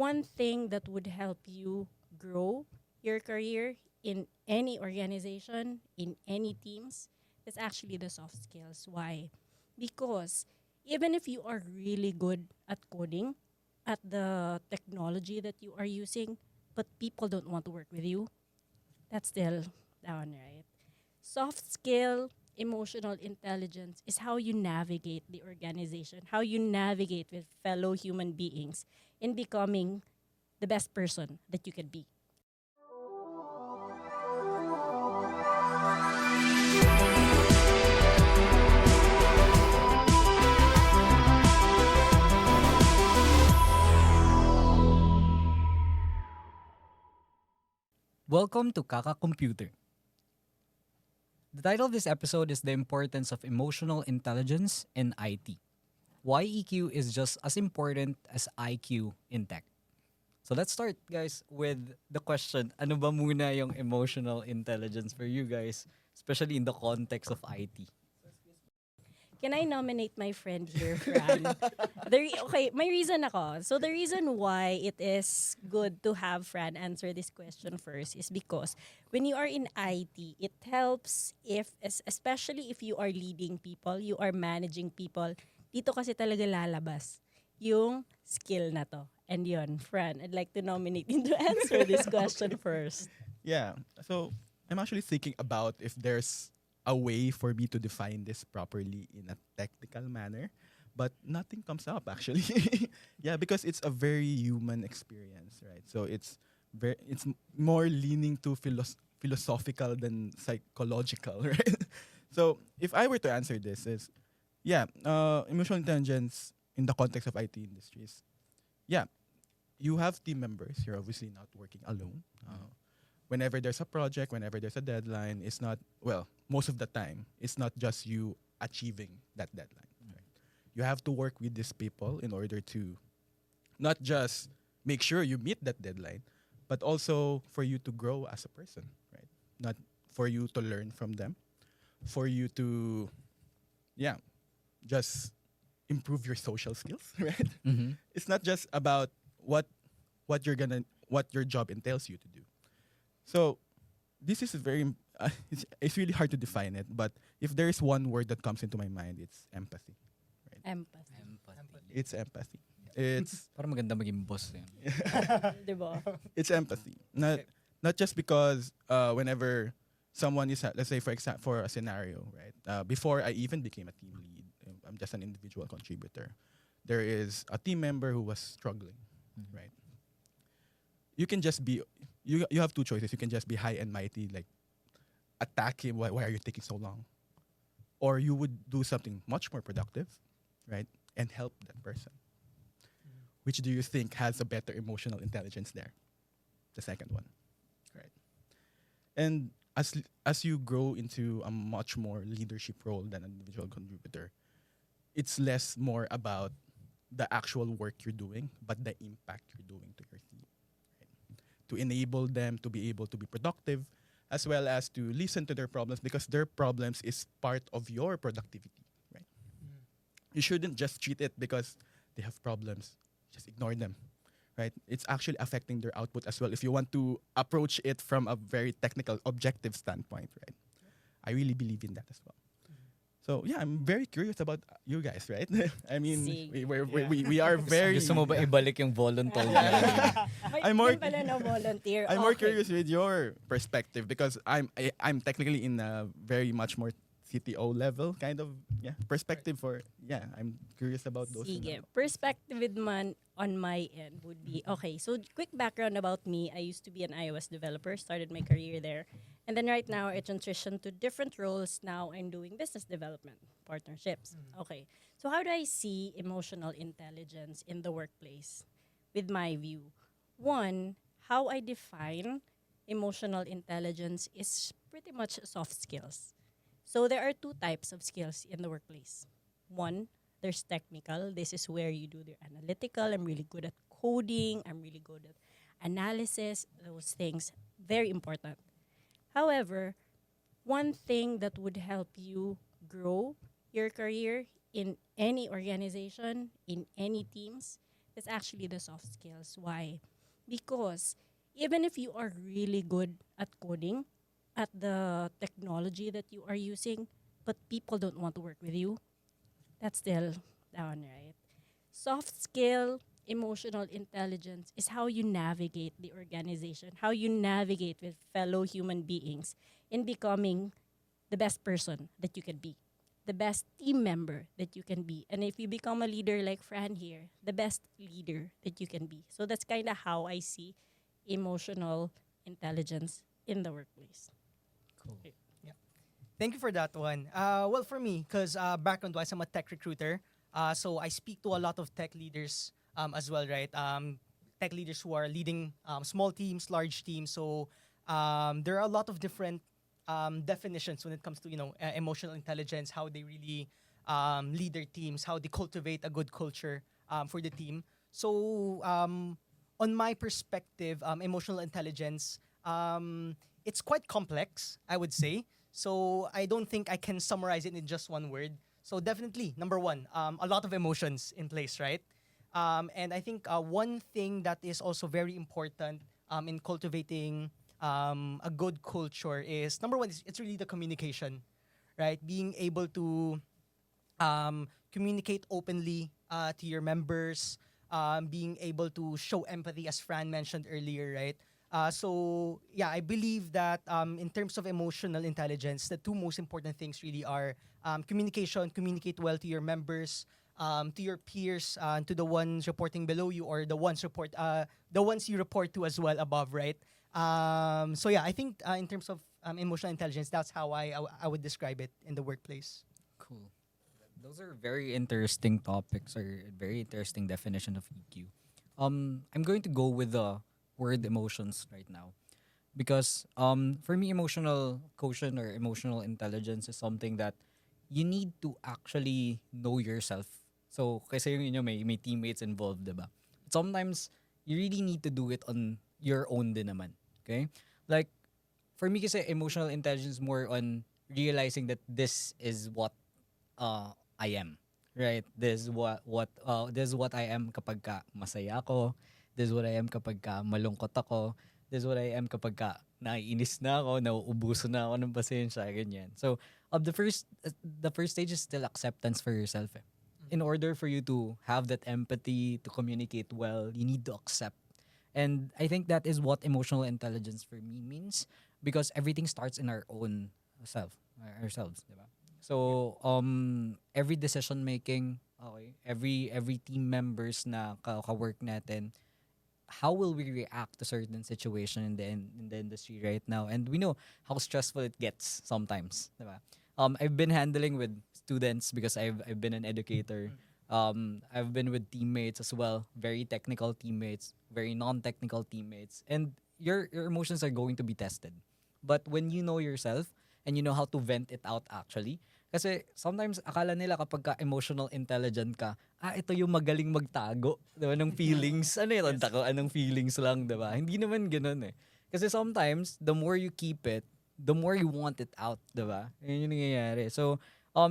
one thing that would help you grow your career in any organization, in any teams, is actually the soft skills. Why? Because even if you are really good at coding, at the technology that you are using, but people don't want to work with you, that's still down, right? Soft skill, emotional intelligence is how you navigate the organization, how you navigate with fellow human beings in becoming the best person that you can be. Welcome to Kaka Computer. The title of this episode is The Importance of Emotional Intelligence in IT. Why EQ is just as important as IQ in tech. So let's start, guys, with the question, ano ba muna yung emotional intelligence for you guys, especially in the context of IT? Can I nominate my friend here, Fran? Okay, may reason ako. So the reason why it is good to have Fran answer this question first is because when you are in IT, it helps especially if you are leading people, you are managing people, dito kasi talaga lalabas yung skill na to. And yun, Fran, I'd like to nominate you to answer this question first. Yeah. So I'm actually thinking about if there's a way for me to define this properly in a technical manner, but nothing comes up actually. Yeah, because it's a very human experience, right? So it's more leaning to philosophical than psychological, right? So if I were to answer this is emotional intelligence in the context of IT industries. Yeah, you have team members. You're obviously not working alone. Whenever there's a project, whenever there's a deadline, it's not, well, most of the time, it's not just you achieving that deadline. Right? You have to work with these people in order to not just make sure you meet that deadline, but also for you to grow as a person, right? Not for you to learn from them, for you to, just improve your social skills, right? Mm-hmm. It's not just about what your job entails you to do. So this is it's really hard to define it, but if there is one word that comes into my mind, it's empathy. Empathy. It's empathy. It's Parang maganda maging boss yan. Diba? it's empathy. Not just because whenever someone is let's say for a scenario, right? Before I even became a team lead, I'm just an individual contributor. There is a team member who was struggling, right? You can just be you have two choices. You can just be high and mighty, like attack him. Why are you taking so long? Or you would do something much more productive, right? And help that person. Which do you think has a better emotional intelligence there? The second one, right? And as you grow into a much more leadership role than an individual contributor, it's less more about the actual work you're doing, but the impact you're doing to your team. To enable them to be able to be productive, as well as to listen to their problems, because their problems is part of your productivity, right? You shouldn't just treat it because they have problems. Just ignore them, right? It's actually affecting their output as well if you want to approach it from a very technical, objective standpoint, right? I really believe in that as well. So yeah, I'm very curious about you guys, right? I mean, we are very. Gusto mo ba ibalik yung volunteer? I'm more- Yun pala na volunteer. I'm more Okay. curious with your perspective because I'm technically in a very much more CTO level kind of perspective for I'm curious about those. Sige. Perspective man on my end would be, okay, so quick background about me. I used to be an iOS developer, started my career there. And then right now, I transitioned to different roles. Now I'm doing business development, partnerships. Okay. So how do I see emotional intelligence in the workplace with my view? One, how I define emotional intelligence is pretty much soft skills. So there are two types of skills in the workplace. One, there's technical. This is where you do the analytical. I'm really good at coding. I'm really good at analysis. Those things, very important. However, one thing that would help you grow your career in any organization, in any teams, It's actually the soft skills. Why? Because even if you are really good at coding, at the technology that you are using, but people don't want to work with you, that's still down, right? Soft skill, emotional intelligence is how you navigate the organization, how you navigate with fellow human beings in becoming the best person that you can be, the best team member that you can be. And if you become a leader like Fran here, the best leader that you can be. So that's kind of how I see emotional intelligence in the workplace. Cool. Thank you for that one. Well, for me, because background-wise, I'm a tech recruiter. So I speak to a lot of tech leaders as well, right? Tech leaders who are leading small teams, large teams. So there are a lot of different definitions when it comes to emotional intelligence, how they really lead their teams, how they cultivate a good culture for the team. So on my perspective, emotional intelligence, it's quite complex, I would say. So I don't think I can summarize it in just one word. So definitely, number one, a lot of emotions in place, right? And I think one thing that is also very important in cultivating a good culture is number one, it's really the communication, right? Being able to communicate openly to your members, being able to show empathy, as Fran mentioned earlier, right? So yeah, I believe that in terms of emotional intelligence, the two most important things really are communication, communicate well to your members, to your peers, to the ones reporting below you, or the ones you report to as well above, right? So yeah, I think in terms of emotional intelligence, that's how I would describe it in the workplace. Cool. Those are very interesting topics or very interesting definition of EQ. I'm going to go with the word emotions right now because for me, emotional quotient or emotional intelligence is something that you need to actually know yourself. So, kasi yung inyo may teammates involved, diba? Sometimes, you really need to do it on your own din naman. Okay? Like, for me kasi emotional intelligence is more on realizing that this is what I am. Right? This is what I am kapag ka masaya ako. This is what I am kapag ka malungkot ako. This is what I am kapag ka naiinis na ako, nauubuso na ako ng pasensya, ganyan. So, the first stage is still acceptance for yourself. Eh. In order for you to have that empathy, to communicate well, you need to accept. And I think that is what emotional intelligence for me means because everything starts in our own ourselves, diba? So, every decision making, okay, every team members na ka-work natin, how will we react to certain situation in the industry right now? And we know how stressful it gets sometimes, diba? I've been handling with students because I've been an educator. I've been with teammates as well, very technical teammates, very non-technical teammates, and your emotions are going to be tested. But when you know yourself and you know how to vent it out actually, kasi sometimes akala nila kapag ka emotional intelligent ka, ito yung magaling magtago, 'di ba, ng feelings. Ano yun, tako anong feelings lang, 'di ba? Hindi naman ganoon eh. Kasi sometimes the more you keep it, the more you want it out, 'di ba? Yun yung nangyayari. So,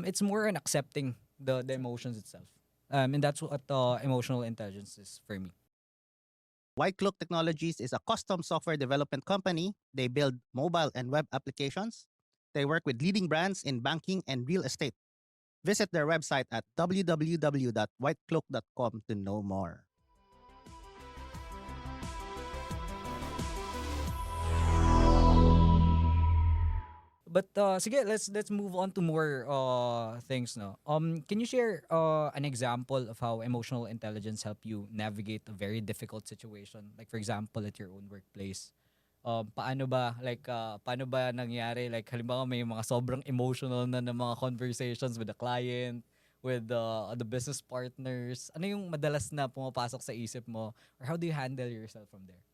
it's more on accepting the emotions itself. And that's what emotional intelligence is for me. White Cloak Technologies is a custom software development company. They build mobile and web applications. They work with leading brands in banking and real estate. Visit their website at www.whitecloak.com to know more. But sige, let's move on to more things no. Can you share an example of how emotional intelligence help you navigate a very difficult situation? Like for example, at your own workplace. Paano ba nangyari? Like halimbawa may mga sobrang emotional na mga conversations with the client, with the business partners. Ano yung madalas na pumapasok sa isip mo? Or how do you handle yourself from there?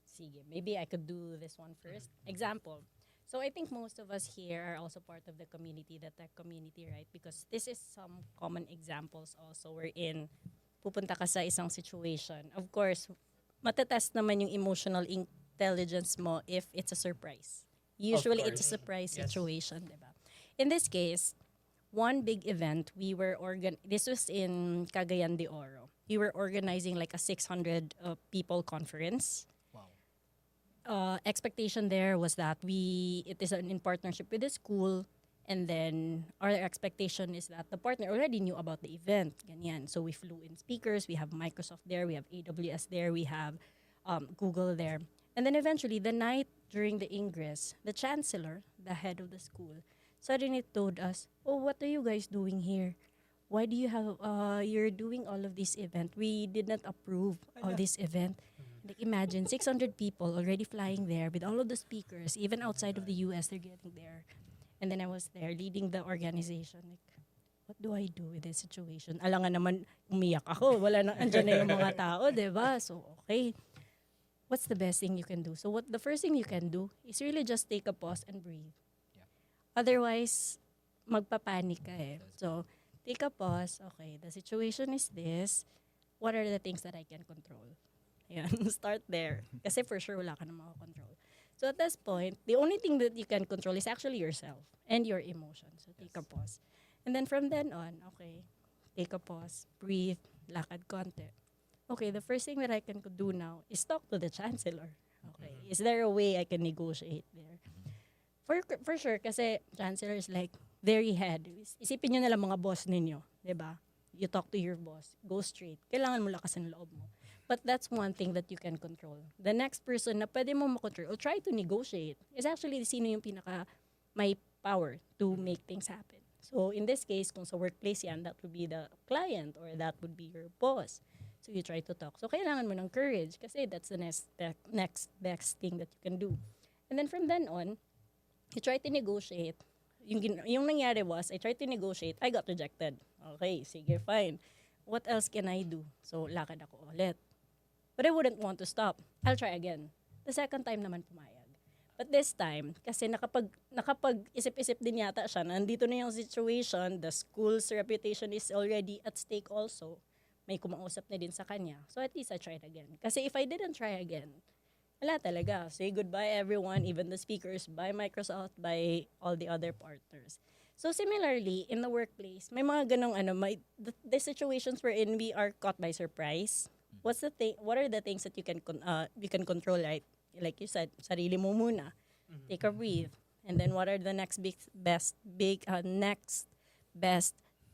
Sige, maybe I could do this one first. Example. So I think most of us here are also part of the community, the tech community, right? Because this is some common examples also wherein pupunta ka sa isang situation. Of course, matetest naman yung emotional intelligence mo if it's a surprise. Usually it's a surprise situation, diba? In this case, one big event, this was in Cagayan de Oro. we were organizing like a 600 people conference. Expectation there was that it is in partnership with the school, and then our expectation is that the partner already knew about the event. Ganyan. So we flew in speakers, we have Microsoft there, we have AWS there, we have Google there. And then eventually, the night during the ingress, the chancellor, the head of the school, suddenly told us, "Oh, what are you guys doing here? Why do you have, you're doing all of this event? We did not approve of this event." Like imagine 600 people already flying there with all of the speakers, even outside of the US, they're getting there. And then I was there leading the organization. Like, what do I do with this situation? Alangan naman, umiyak ako. Wala na, andyan na yung mga tao, diba? So, okay. What's the best thing you can do? So, the first thing you can do is really just take a pause and breathe. Yeah. Otherwise, magpapanik ka eh. So, take a pause. Okay, the situation is this. What are the things that I can control? Ayan, start there. Kasi for sure, wala ka na makakontrol. So at this point, the only thing that you can control is actually yourself and your emotions. So take a pause. And then from then on, okay, take a pause, breathe, lakad konti. Okay, the first thing that I can do now is talk to the chancellor. Okay, is there a way I can negotiate there? For sure, kasi chancellor is like very head. Isipin nyo na lang mga boss ninyo, di ba? You talk to your boss, go straight. Kailangan mo lakas ang loob mo. But that's one thing that you can control. The next person na pwede mo makontrol or try to negotiate is actually sino yung pinaka may power to make things happen. So in this case, kung sa workplace yan, that would be the client or that would be your boss. So you try to talk. So kailangan mo ng courage kasi that's the next best thing that you can do. And then from then on, you try to negotiate. Yung nangyari was, I tried to negotiate, I got rejected. Okay, sige, fine. What else can I do? So lakad ako ulit. But I wouldn't want to stop. I'll try again. The second time naman pumayag. But this time, kasi nakapag-isip-isip din yata siya, nandito na yung situation, the school's reputation is already at stake also. May kumausap na din sa kanya. So at least I tried again. Kasi if I didn't try again, wala talaga. Say goodbye everyone, even the speakers, bye Microsoft, bye all the other partners. So similarly, in the workplace, may mga ganong the situations wherein we are caught by surprise. What are the things that you can control, right? Like you said, sarili mo muna. Take a breathe. And then what are the next best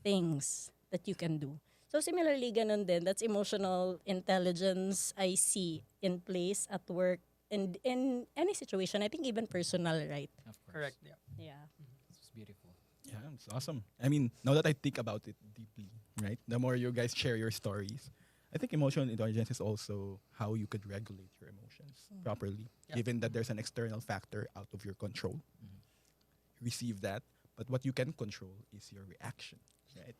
things that you can do? So similarly, ganun din. That's emotional intelligence I see in place at work and in any situation. I think even personal, right? Of course. Correct. Yeah. Yeah. It's beautiful. Yeah, it's awesome. I mean, now that I think about it deeply, right? The more you guys share your stories, I think emotional intelligence is also how you could regulate your emotions properly, Yeah. given that there's an external factor out of your control. You receive that, but what you can control is your reaction, right?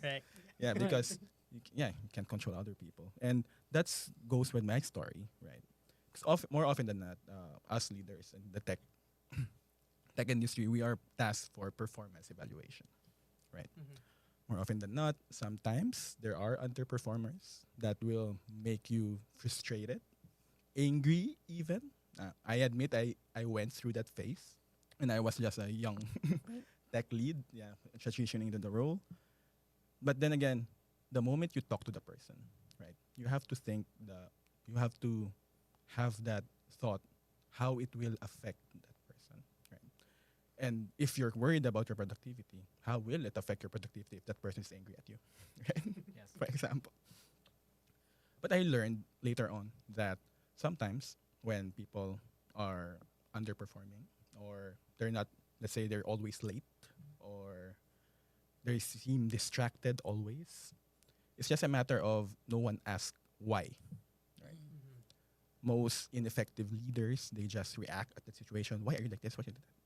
Correct. Yeah, because you can't control other people, and that's goes with my story, right? Because more often than not, us leaders in the tech industry, we are tasked for performance evaluation, right? More often than not, sometimes there are underperformers that will make you frustrated, angry even. I admit I went through that phase and I was just a young tech lead, transitioning into the role. But then again, the moment you talk to the person, right, you have to you have to have that thought, how it will affect that person, right? And if you're worried about your productivity, how will it affect your productivity if that person is angry at you, right? Yes. For example. But I learned later on that sometimes when people are underperforming or they're not, let's say they're always late or they seem distracted always, it's just a matter of no one asks why. Right? Most ineffective leaders, they just react at the situation. Why are you like this? Why are you like that?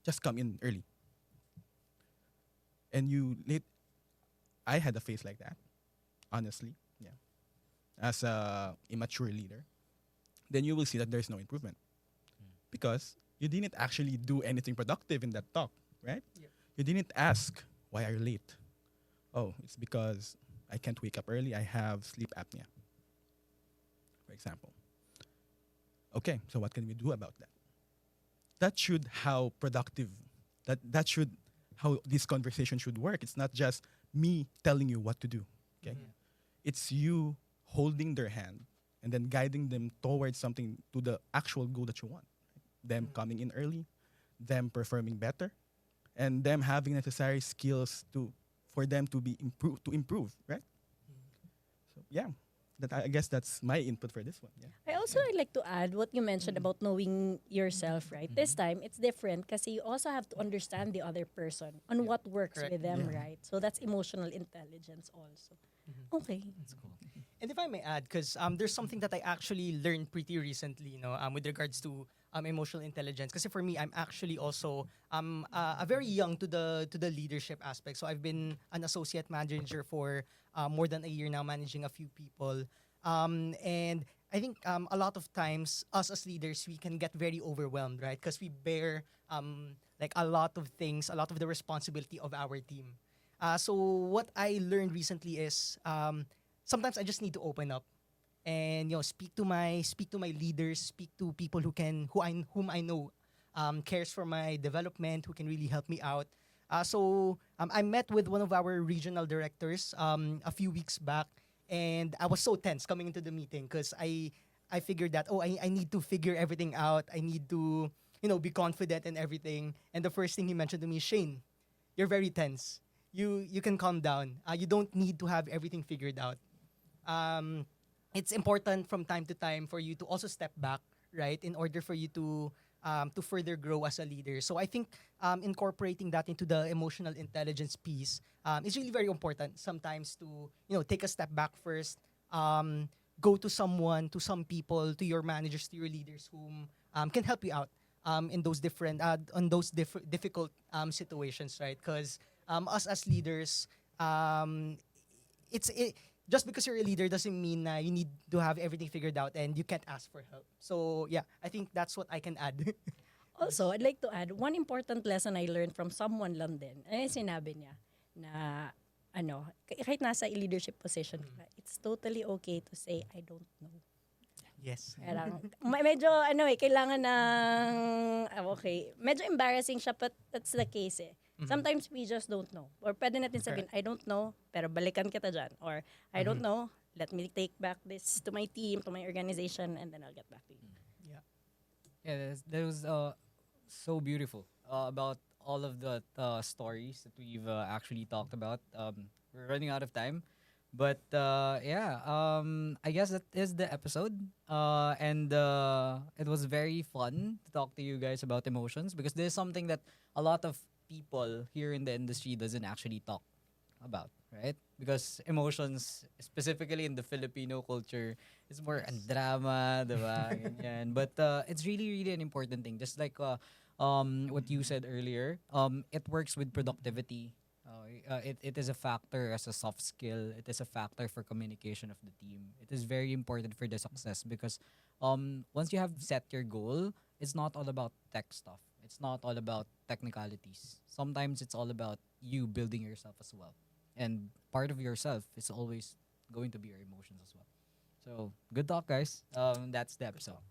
Just come in early. And I had a phase like that, honestly, yeah. As a immature leader, then you will see that there's no improvement. Because you didn't actually do anything productive in that talk, right? Yep. You didn't ask, why are you late? Oh, it's because I can't wake up early. I have sleep apnea, for example. Okay, so what can we do about that? That should how productive, that should how this conversation should work. It's not just me telling you what to do, okay? it's you holding their hand and then guiding them towards something to the actual goal that you want. Them coming in early, them performing better, and them having necessary skills for them to be improve, right? So yeah, I guess that's my input for this one. Yeah. I also would like to add what you mentioned about knowing yourself, right? This time, it's different because you also have to understand the other person on what works Correct. with them, right? So that's emotional intelligence also. Okay. And if I may add, because there's something that I actually learned pretty recently, with regards to emotional intelligence. Because for me, I'm actually also a very young to the leadership aspect. So I've been an associate manager for more than a year now, managing a few people. And I think a lot of times, us as leaders, we can get very overwhelmed, right? Because we bear like a lot of things, a lot of the responsibility of our team. So what I learned recently is sometimes I just need to open up and speak to my leaders, speak to people whom I know cares for my development, who can really help me out. So I met with one of our regional directors a few weeks back, and I was so tense coming into the meeting because I figured that I need to figure everything out. I need to be confident and everything. And the first thing he mentioned to me, Shane, you're very tense. You can calm down. You don't need to have everything figured out. It's important from time to time for you to also step back, right, in order for you to further grow as a leader. So I think incorporating that into the emotional intelligence piece is really very important. Sometimes to take a step back first, go to some people, to your managers, to your leaders, whom can help you out in those difficult situations, right? Because us as leaders, just because you're a leader doesn't mean you need to have everything figured out and you can't ask for help. So yeah, I think that's what I can add. Also, I'd like to add one important lesson I learned from someone lang din. Ano yung sinabi niya? Na, kahit nasa leadership position ka, it's totally okay to say, I don't know. Yes. Parang, medyo, kailangan ng, medyo embarrassing siya, but that's the case eh. Sometimes we just don't know. Or pwede natin sabihin, I don't know, pero balikan kita dyan. Or, I don't know, let me take back this to my team, to my organization, and then I'll get back to you. Yeah, that was so beautiful about all of the stories that we've actually talked about. We're running out of time. But I guess that is the episode. And it was very fun to talk to you guys about emotions because there's something that a lot of people here in the industry doesn't actually talk about, right? Because emotions, specifically in the Filipino culture, is more an drama, diba? Ganyan. But it's really, really an important thing. Just like what you said earlier, it works with productivity. It is a factor as a soft skill. It is a factor for communication of the team. It is very important for the success because once you have set your goal, it's not all about tech stuff. It's not all about technicalities. Sometimes it's all about you building yourself as well. And part of yourself is always going to be your emotions as well. So good talk, guys. That's the episode.